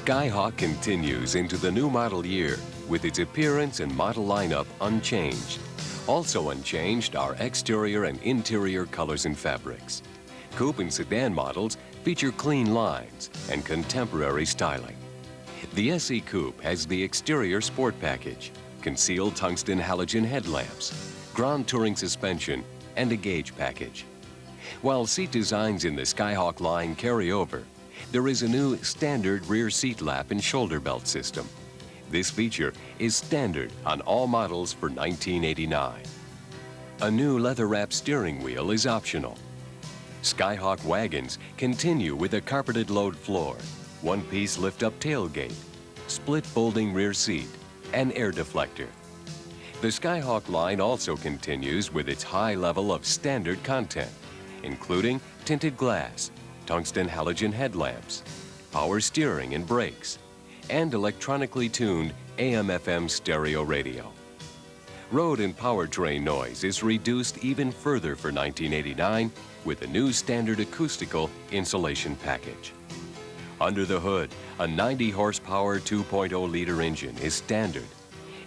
Skyhawk continues into the new model year with its appearance and model lineup unchanged. Also unchanged are exterior and interior colors and fabrics. Coupe and sedan models feature clean lines and contemporary styling. The SE Coupe has the exterior sport package, concealed tungsten halogen headlamps, Grand Touring suspension, and a gauge package. While seat designs in the Skyhawk line carry over, there is a new standard rear seat lap and shoulder belt system. This feature is standard on all models for $1989. A new leather-wrapped steering wheel is optional. Skyhawk wagons continue with a carpeted load floor, one-piece lift-up tailgate, split folding rear seat, and air deflector. The Skyhawk line also continues with its high level of standard content, including tinted glass, tungsten halogen headlamps, power steering and brakes, and electronically tuned AM/FM stereo radio. Road and powertrain noise is reduced even further for 1989 with a new standard acoustical insulation package. Under the hood, a 90 horsepower 2.0-liter engine is standard.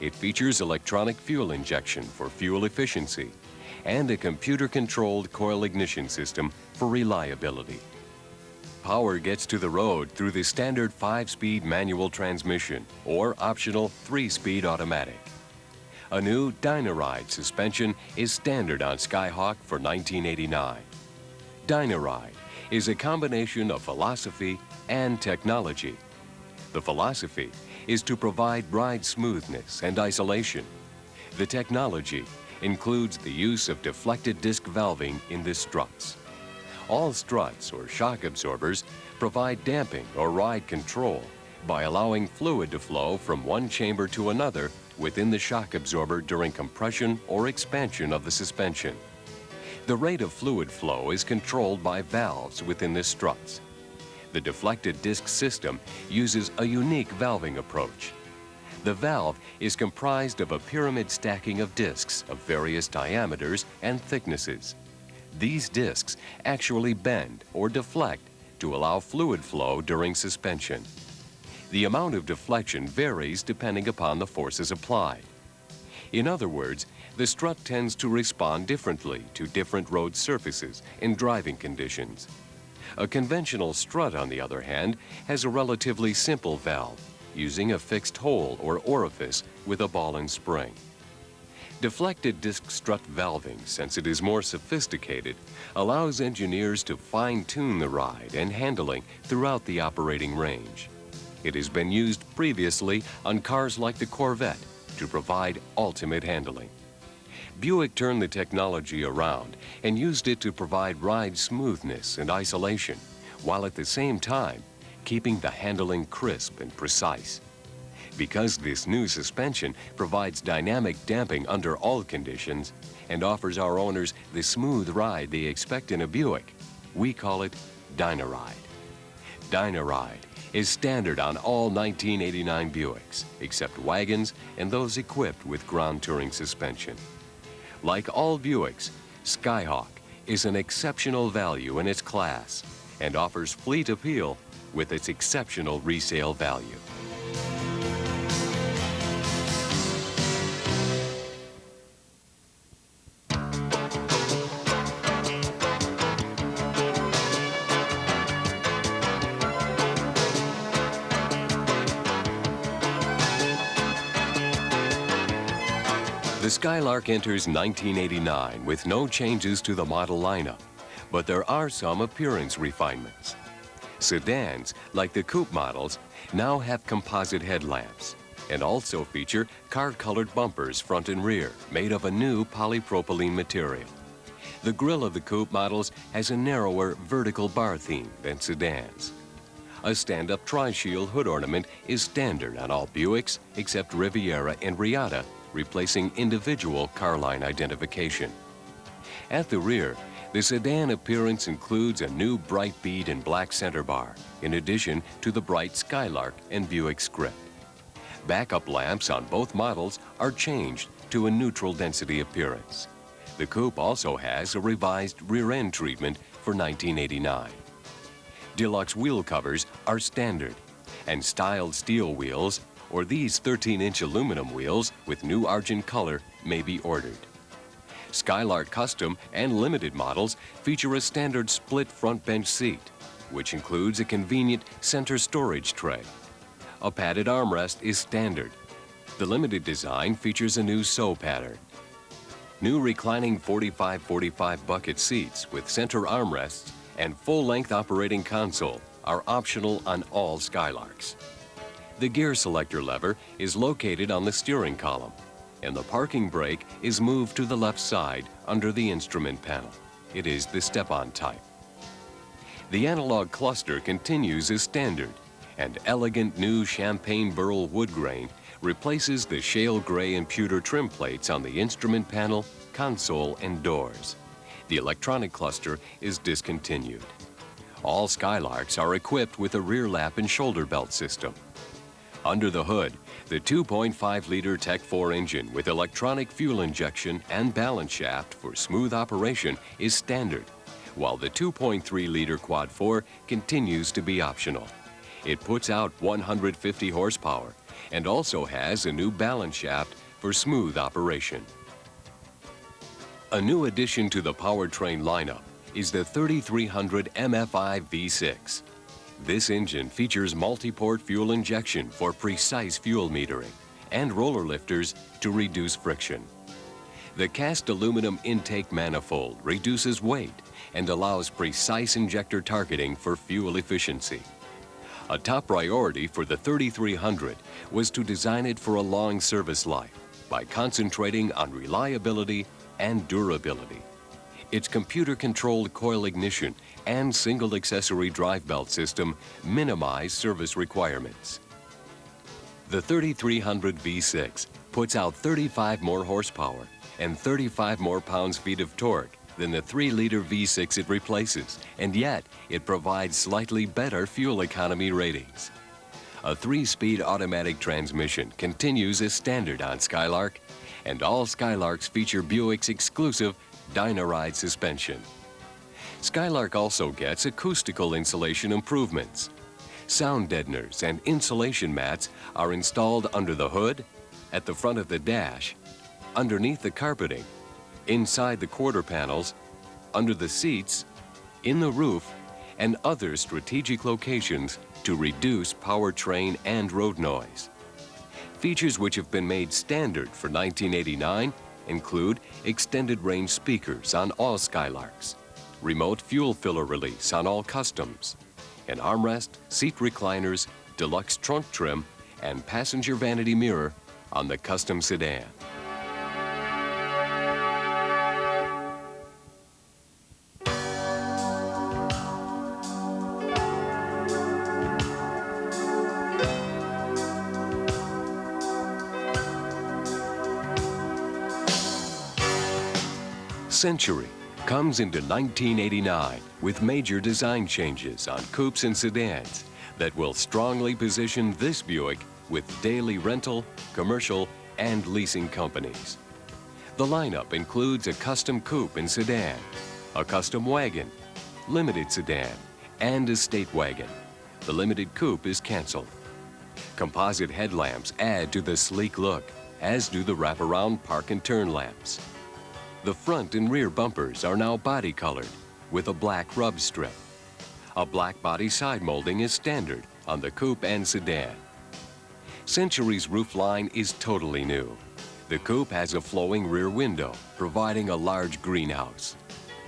It features electronic fuel injection for fuel efficiency and a computer-controlled coil ignition system for reliability. Power gets to the road through the standard 5-speed manual transmission or optional 3-speed automatic. A new Dynaride suspension is standard on Skyhawk for 1989. Dynaride is a combination of philosophy and technology. The philosophy is to provide ride smoothness and isolation. The technology includes the use of deflected disc valving in the struts. All struts or shock absorbers provide damping or ride control by allowing fluid to flow from one chamber to another within the shock absorber during compression or expansion of the suspension. The rate of fluid flow is controlled by valves within the struts. The deflected disc system uses a unique valving approach. The valve is comprised of a pyramid stacking of discs of various diameters and thicknesses. These discs actually bend or deflect to allow fluid flow during suspension. The amount of deflection varies depending upon the forces applied. In other words, the strut tends to respond differently to different road surfaces and driving conditions. A conventional strut, on the other hand, has a relatively simple valve, using a fixed hole or orifice with a ball and spring. Deflected disc strut valving, since it is more sophisticated, allows engineers to fine-tune the ride and handling throughout the operating range. It has been used previously on cars like the Corvette to provide ultimate handling. Buick turned the technology around and used it to provide ride smoothness and isolation, while at the same time keeping the handling crisp and precise. Because this new suspension provides dynamic damping under all conditions and offers our owners the smooth ride they expect in a Buick, we call it Dynaride. Dynaride is standard on all 1989 Buicks, except wagons and those equipped with Grand Touring suspension. Like all Buicks, Skyhawk is an exceptional value in its class and offers fleet appeal with its exceptional resale value. The Skylark enters 1989 with no changes to the model lineup, but there are some appearance refinements. Sedans, like the coupe models, now have composite headlamps and also feature car-colored bumpers front and rear made of a new polypropylene material. The grille of the coupe models has a narrower vertical bar theme than sedans. A stand-up tri-shield hood ornament is standard on all Buicks except Riviera and Riata, replacing individual car line identification. At the rear, the sedan appearance includes a new bright bead and black center bar, in addition to the bright Skylark and Buick script. Backup lamps on both models are changed to a neutral density appearance. The coupe also has a revised rear end treatment for 1989. Deluxe wheel covers are standard. and styled steel wheels, or these 13-inch aluminum wheels with new argent color may be ordered. Skylark Custom and Limited models feature a standard split front bench seat, which includes a convenient center storage tray. A padded armrest is standard. The Limited design features a new sew pattern. New reclining 45-45 bucket seats with center armrests and full-length operating console are optional on all Skylarks. The gear selector lever is located on the steering column, and the parking brake is moved to the left side under the instrument panel. It is the step-on type. The analog cluster continues as standard, and elegant new champagne burl wood grain replaces the shale gray and pewter trim plates on the instrument panel, console, and doors. The electronic cluster is discontinued. All Skylarks are equipped with a rear lap and shoulder belt system. Under the hood, the 2.5-liter Tech 4 engine with electronic fuel injection and balance shaft for smooth operation is standard, while the 2.3-liter Quad 4 continues to be optional. It puts out 150 horsepower and also has a new balance shaft for smooth operation. A new addition to the powertrain lineup is the 3300 MFI V6. This engine features multi-port fuel injection for precise fuel metering and roller lifters to reduce friction. The cast aluminum intake manifold reduces weight and allows precise injector targeting for fuel efficiency. A top priority for the 3300 was to design it for a long service life by concentrating on reliability and durability. Its computer-controlled coil ignition and single accessory drive belt system minimize service requirements. The 3300 V6 puts out 35 more horsepower and 35 more pounds-feet of torque than the 3-liter V6 it replaces, and yet it provides slightly better fuel economy ratings. A 3-speed automatic transmission continues as standard on Skylark, and all Skylarks feature Buick's exclusive Dynaride suspension. Skylark also gets acoustical insulation improvements. Sound deadeners and insulation mats are installed under the hood, at the front of the dash, underneath the carpeting, inside the quarter panels, under the seats, in the roof, and other strategic locations to reduce powertrain and road noise. Features which have been made standard for 1989 include extended range speakers on all Skylarks, remote fuel filler release on all Customs, an armrest, seat recliners, deluxe trunk trim, and passenger vanity mirror on the Custom sedan. Century comes into 1989 with major design changes on coupes and sedans that will strongly position this Buick with daily rental, commercial, and leasing companies. The lineup includes a custom coupe and sedan, a custom wagon, limited sedan, and a state wagon. The limited coupe is canceled. Composite headlamps add to the sleek look, as do the wraparound park and turn lamps. The front and rear bumpers are now body colored with a black rub strip. A black body side molding is standard on the coupe and sedan. Century's roof line is totally new. The coupe has a flowing rear window, providing a large greenhouse.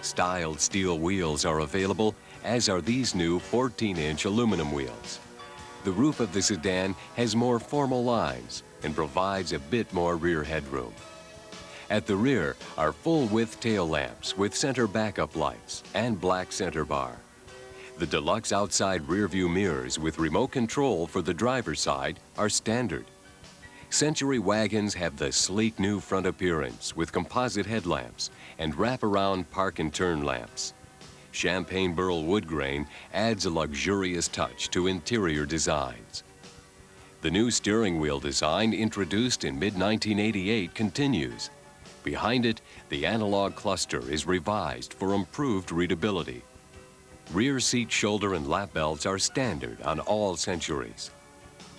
Styled steel wheels are available, as are these new 14-inch aluminum wheels. The roof of the sedan has more formal lines and provides a bit more rear headroom. At the rear are full-width tail lamps with center backup lights and black center bar. The deluxe outside rear-view mirrors with remote control for the driver's side are standard. Century wagons have the sleek new front appearance with composite headlamps and wraparound park and turn lamps. Champagne burl wood grain adds a luxurious touch to interior designs. The new steering wheel design introduced in mid-1988 continues. Behind it, the analog cluster is revised for improved readability. Rear seat shoulder and lap belts are standard on all Centuries.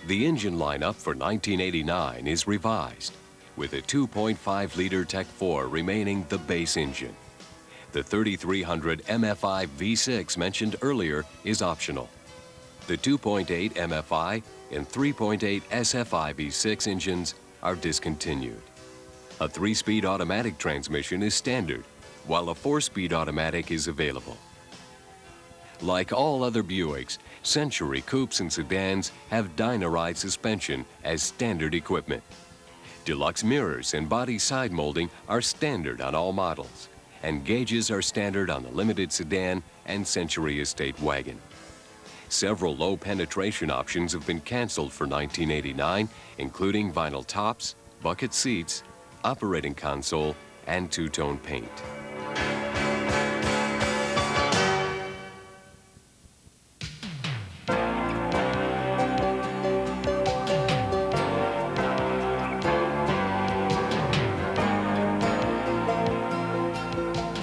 The engine lineup for 1989 is revised, with a 2.5-liter Tech 4 remaining the base engine. The 3300 MFI V6 mentioned earlier is optional. The 2.8 MFI and 3.8 SFI V6 engines are discontinued. A 3-speed automatic transmission is standard, while a 4-speed automatic is available. Like all other Buicks, Century coupes and sedans have Dynaride suspension as standard equipment. Deluxe mirrors and body side molding are standard on all models, and gauges are standard on the Limited sedan and Century Estate wagon. Several low penetration options have been canceled for 1989, including vinyl tops, bucket seats, operating console, and two-tone paint.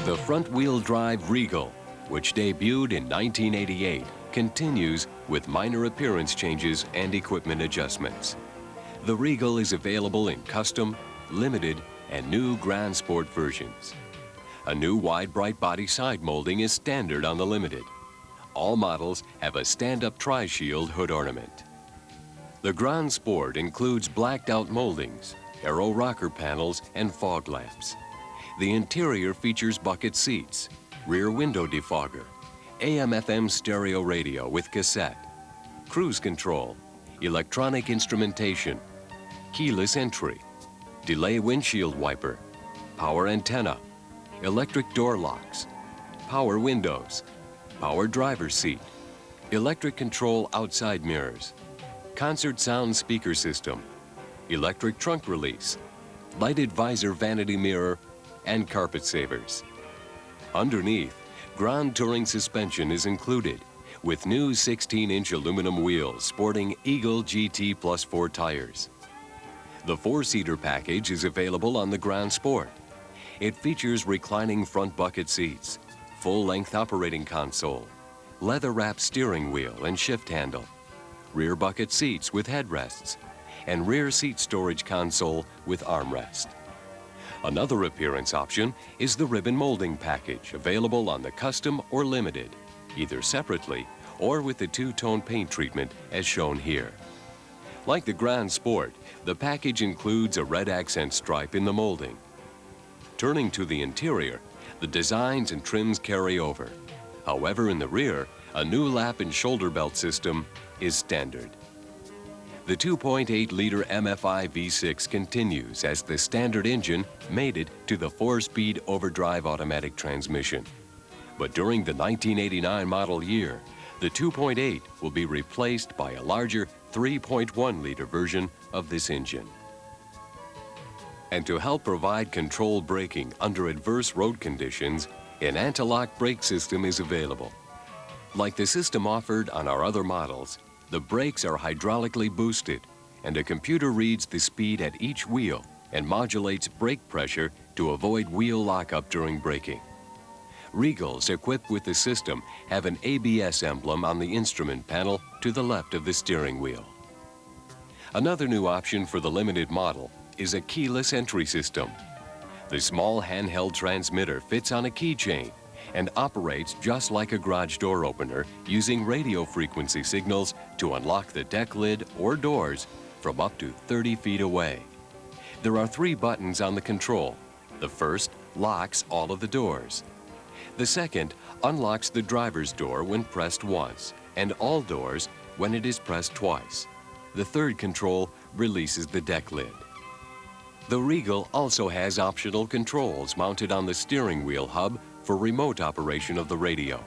The front-wheel drive Regal, which debuted in 1988, continues with minor appearance changes and equipment adjustments. The Regal is available in custom, limited, and new Grand Sport versions. A new wide bright body side molding is standard on the Limited. All models have a stand-up tri-shield hood ornament. The Grand Sport includes blacked out moldings, aero rocker panels, and fog lamps. The interior features bucket seats, rear window defogger, AM/FM stereo radio with cassette, cruise control, electronic instrumentation, keyless entry, delay windshield wiper, power antenna, electric door locks, power windows, power driver's seat, electric control outside mirrors, concert sound speaker system, electric trunk release, lighted visor vanity mirror, and carpet savers. Underneath, Grand Touring suspension is included, with new 16-inch aluminum wheels sporting Eagle GT Plus 4 tires. The 4-seater package is available on the Grand Sport. It features reclining front bucket seats, full-length operating console, leather-wrapped steering wheel and shift handle, rear bucket seats with headrests, and rear seat storage console with armrest. Another appearance option is the ribbon molding package, available on the Custom or Limited, either separately or with the two-tone paint treatment as shown here. Like the Grand Sport, the package includes a red accent stripe in the molding. Turning to the interior, the designs and trims carry over. However, in the rear, a new lap and shoulder belt system is standard. The 2.8-liter MFI V6 continues as the standard engine mated to the 4-speed overdrive automatic transmission. But during the 1989 model year, the 2.8 will be replaced by a larger 3.1-liter version of this engine. And to help provide controlled braking under adverse road conditions, an anti-lock brake system is available. Like the system offered on our other models, the brakes are hydraulically boosted, and a computer reads the speed at each wheel and modulates brake pressure to avoid wheel lockup during braking. Regals equipped with the system have an ABS emblem on the instrument panel to the left of the steering wheel. Another new option for the Limited model is a keyless entry system. The small handheld transmitter fits on a keychain and operates just like a garage door opener using radio frequency signals to unlock the deck lid or doors from up to 30 feet away. There are 3 buttons on the control. The first locks all of the doors. The second unlocks the driver's door when pressed once, and all doors when it is pressed twice. The third control releases the deck lid. The Regal also has optional controls mounted on the steering wheel hub for remote operation of the radio.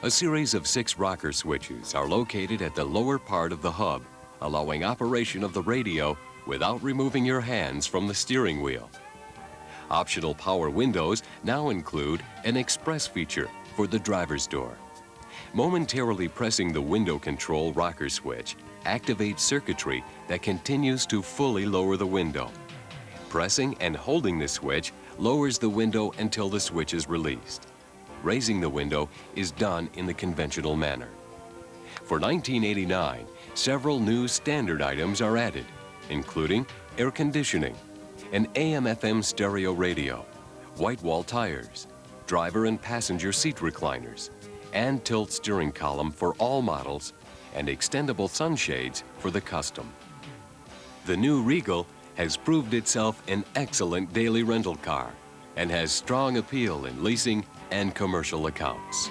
A series of 6 rocker switches are located at the lower part of the hub, allowing operation of the radio without removing your hands from the steering wheel. Optional power windows now include an express feature for the driver's door. Momentarily pressing the window control rocker switch activates circuitry that continues to fully lower the window. Pressing and holding the switch lowers the window until the switch is released. Raising the window is done in the conventional manner. For 1989, several new standard items are added, including air conditioning, an AM/FM stereo radio, white wall tires, driver and passenger seat recliners, and tilt steering column for all models, and extendable sunshades for the custom. The new Regal has proved itself an excellent daily rental car and has strong appeal in leasing and commercial accounts.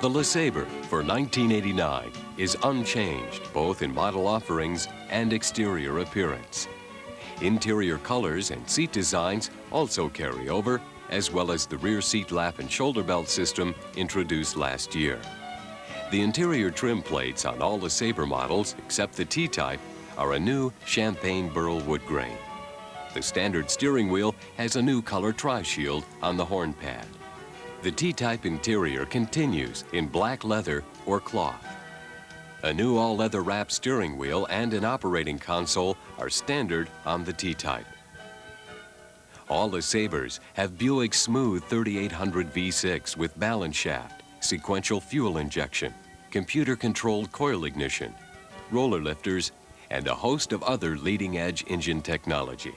The LeSabre for 1989 is unchanged both in model offerings and exterior appearance. Interior colors and seat designs also carry over, as well as the rear seat lap and shoulder belt system introduced last year. The interior trim plates on all LeSabre models, except the T-Type, are a new champagne burl wood grain. The standard steering wheel has a new color tri-shield on the horn pad. The T-Type interior continues in black leather or cloth. A new all-leather wrapped steering wheel and an operating console are standard on the T-Type. All LeSabres have Buick Smooth 3800 V6 with balance shaft, sequential fuel injection, computer-controlled coil ignition, roller lifters, and a host of other leading-edge engine technology.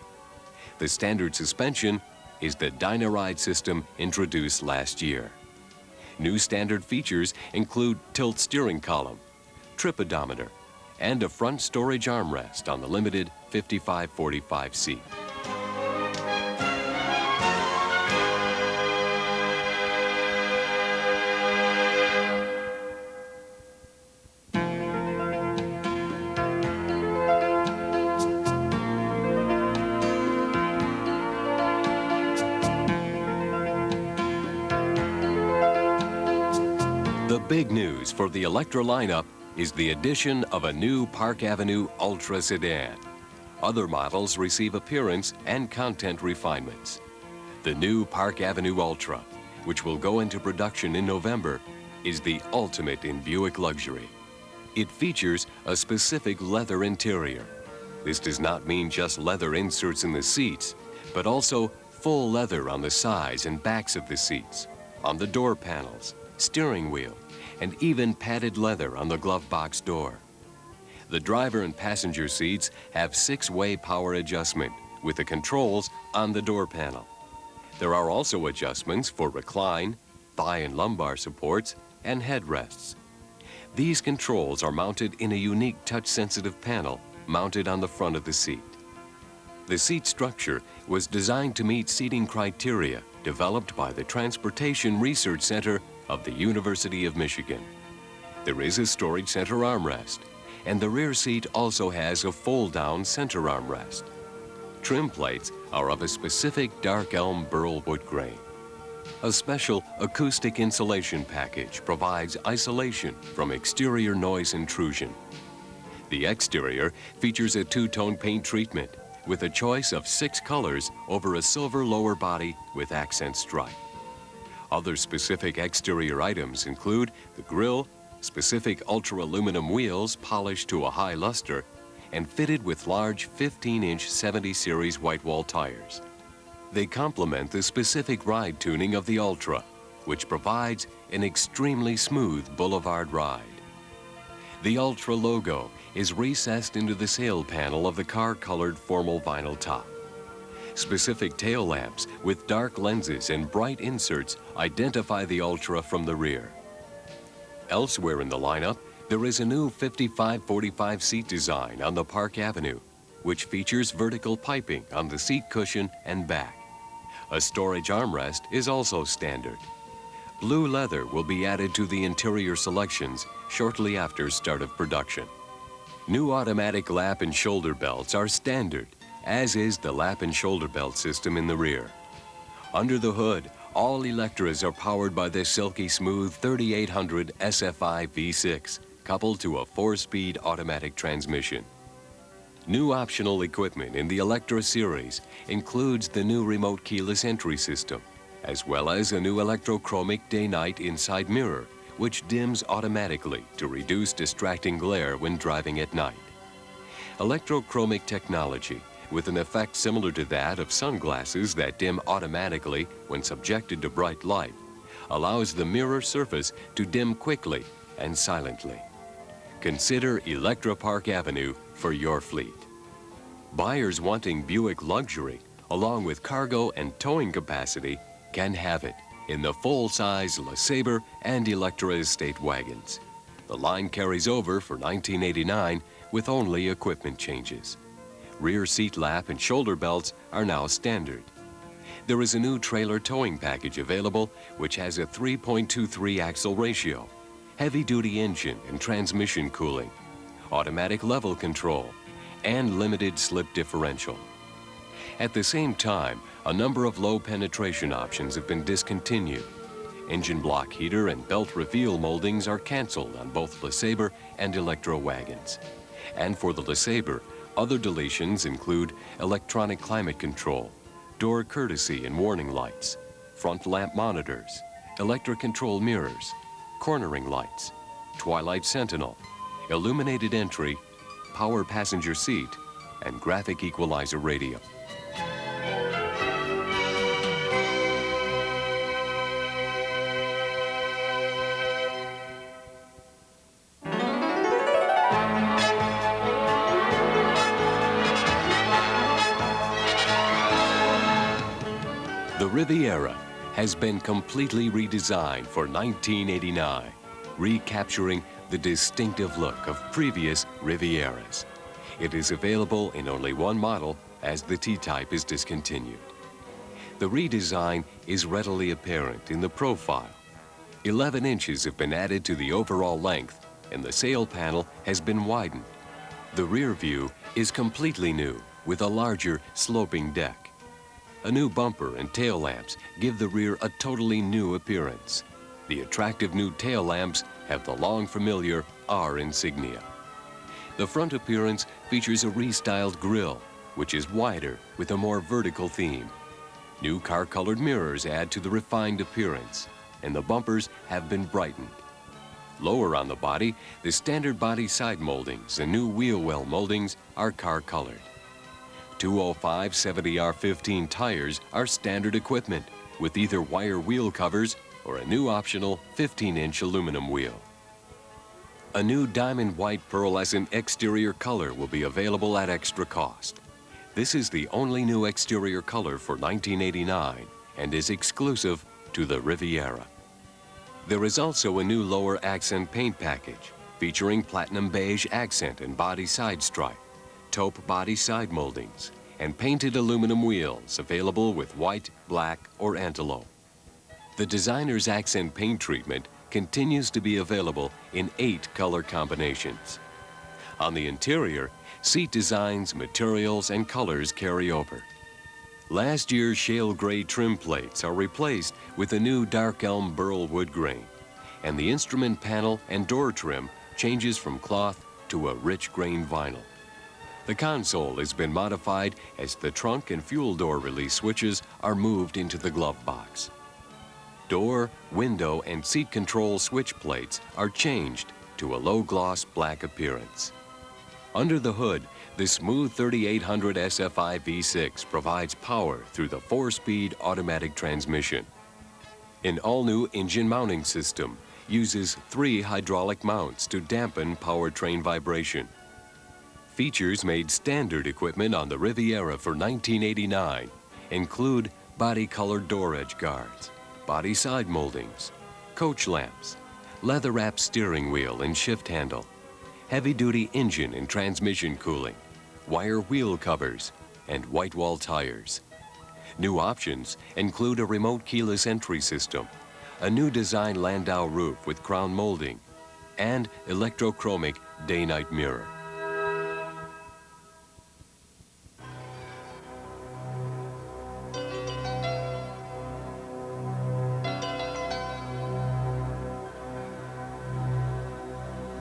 The standard suspension is the Dynaride system introduced last year. New standard features include tilt steering column, trip odometer, and a front storage armrest on the limited 5545 seat. The big news for the Electra lineup is the addition of a new Park Avenue Ultra sedan. Other models receive appearance and content refinements. The new Park Avenue Ultra, which will go into production in November, is the ultimate in Buick luxury. It features a specific leather interior. This does not mean just leather inserts in the seats, but also full leather on the sides and backs of the seats, on the door panels, steering wheel, and even padded leather on the glove box door. The driver and passenger seats have 6-way power adjustment with the controls on the door panel. There are also adjustments for recline, thigh and lumbar supports, and headrests. These controls are mounted in a unique touch-sensitive panel mounted on the front of the seat. The seat structure was designed to meet seating criteria developed by the Transportation Research Center of the University of Michigan. There is a storage center armrest, and the rear seat also has a fold-down center armrest. Trim plates are of a specific dark elm burl wood grain. A special acoustic insulation package provides isolation from exterior noise intrusion. The exterior features a two-tone paint treatment with a choice of 6 colors over a silver lower body with accent stripe. Other specific exterior items include the grille, specific ultra-aluminum wheels polished to a high luster, and fitted with large 15-inch 70 series white wall tires. They complement the specific ride tuning of the Ultra, which provides an extremely smooth boulevard ride. The Ultra logo is recessed into the sail panel of the car-colored formal vinyl top. Specific tail lamps with dark lenses and bright inserts identify the Ultra from the rear. Elsewhere in the lineup, there is a new 5545 seat design on the Park Avenue, which features vertical piping on the seat cushion and back. A storage armrest is also standard. Blue leather will be added to the interior selections shortly after start of production. New automatic lap and shoulder belts are standard, as is the lap and shoulder belt system in the rear. Under the hood, all Electras are powered by the silky smooth 3800 SFI V6, coupled to a 4-speed automatic transmission. New optional equipment in the Electra series includes the new remote keyless entry system, as well as a new electrochromic day-night inside mirror which dims automatically to reduce distracting glare when driving at night. Electrochromic technology, with an effect similar to that of sunglasses that dim automatically when subjected to bright light, allows the mirror surface to dim quickly and silently. Consider Electropark Avenue for your fleet. Buyers wanting Buick luxury, along with cargo and towing capacity, can have it in the full-size LeSabre and Electra Estate wagons. The line carries over for $1989 with only equipment changes. Rear seat lap and shoulder belts are now standard. There is a new trailer towing package available which has a 3.23 axle ratio, heavy-duty engine and transmission cooling, automatic level control, and limited slip differential. At the same time, a number of low penetration options have been discontinued. Engine block heater and belt reveal moldings are canceled on both LeSabre and Electra wagons. And for the LeSabre, other deletions include electronic climate control, door courtesy and warning lights, front lamp monitors, electric control mirrors, cornering lights, twilight sentinel, illuminated entry, power passenger seat, and graphic equalizer radio. The Riviera has been completely redesigned for 1989, recapturing the distinctive look of previous Rivieras. It is available in only one model as the T-Type is discontinued. The redesign is readily apparent in the profile. 11 inches have been added to the overall length and the sail panel has been widened. The rear view is completely new with a larger sloping deck. A new bumper and tail lamps give the rear a totally new appearance. The attractive new tail lamps have the long familiar R insignia. The front appearance features a restyled grille, which is wider with a more vertical theme. New car-colored mirrors add to the refined appearance, and the bumpers have been brightened. Lower on the body, the standard body side moldings and new wheel well moldings are car-colored. 205 70R15 tires are standard equipment with either wire wheel covers or a new optional 15-inch aluminum wheel. A new diamond white pearlescent exterior color will be available at extra cost. This is the only new exterior color for 1989 and is exclusive to the Riviera. There is also a new lower accent paint package featuring platinum beige accent and body side stripe, taupe body side moldings, and painted aluminum wheels available with white, black, or antelope. The designer's accent paint treatment continues to be available in 8 color combinations. On the interior, seat designs, materials, and colors carry over. Last year's shale gray trim plates are replaced with a new dark elm burl wood grain, and the instrument panel and door trim changes from cloth to a rich grain vinyl. The console has been modified as the trunk and fuel door release switches are moved into the glove box. Door, window, and seat control switch plates are changed to a low-gloss black appearance. Under the hood, the smooth 3800 SFI V6 provides power through the 4-speed automatic transmission. An all-new engine mounting system uses 3 hydraulic mounts to dampen powertrain vibration. Features made standard equipment on the Riviera for 1989 include body-colored door edge guards, body side moldings, coach lamps, leather-wrapped steering wheel and shift handle, heavy-duty engine and transmission cooling, wire wheel covers, and white wall tires. New options include a remote keyless entry system, a new design landau roof with crown molding, and electrochromic day-night mirror.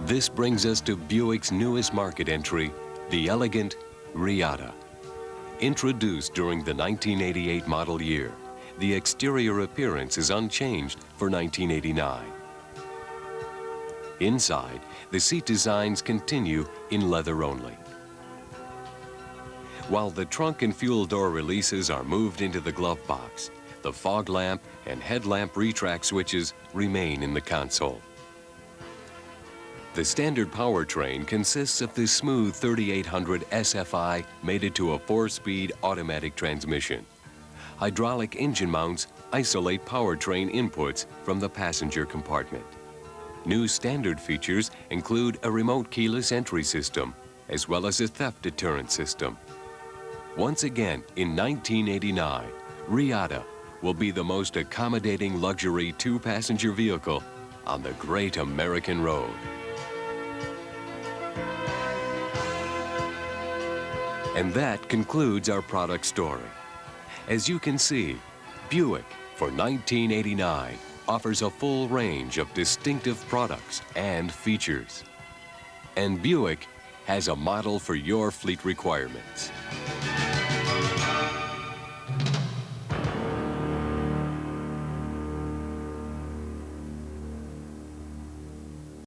This brings us to Buick's newest market entry, the elegant Reatta. Introduced during the 1988 model year, the exterior appearance is unchanged for 1989. Inside, the seat designs continue in leather only. While the trunk and fuel door releases are moved into the glove box, the fog lamp and headlamp retract switches remain in the console. The standard powertrain consists of the smooth 3800 SFI mated to a 4-speed automatic transmission. Hydraulic engine mounts isolate powertrain inputs from the passenger compartment. New standard features include a remote keyless entry system, as well as a theft deterrent system. Once again, in 1989, Riata will be the most accommodating luxury 2-passenger vehicle on the great American road. And that concludes our product story. As you can see, Buick for 1989 offers a full range of distinctive products and features. And Buick has a model for your fleet requirements.